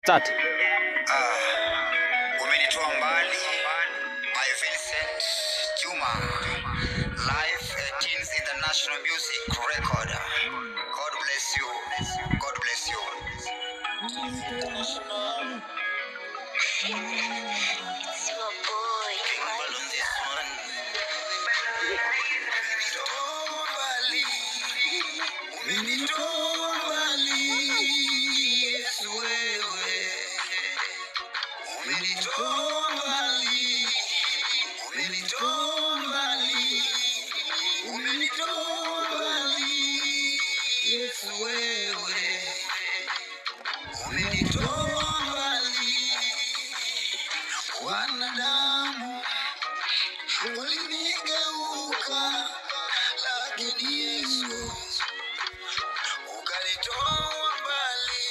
Start. Umenitoa mbali by Vincent Juma. Live 18th International Music Record. God bless you. God bless you. International. It's your boy. Ball on this one. Umenitoa mbali. Yesu wewe. Umenitoa mbali. Umenitoa mbali. Umenitoa mbali. Yesu wewe. Umenitoa mbali. Wanadamu walinigeuka, lakini Yesu ukanitoa mbali.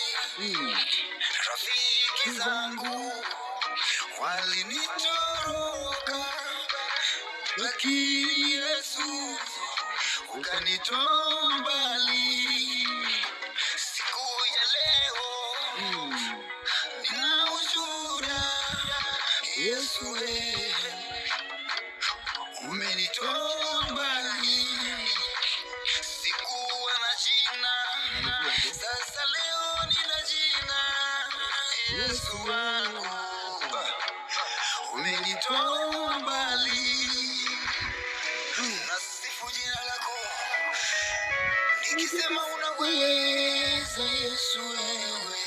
Rafiki zangu walinitoroka, lakini Yesu ukanitoa mbali. Siku ya leo nina ushuhuda, Yesu wewe umenitoa mbali. Sikuwa na jina, sasa leo nina jina. Yesu wangu umenitoa mbali. Nasifu jina lako nikisema unaweza, Yesu wewe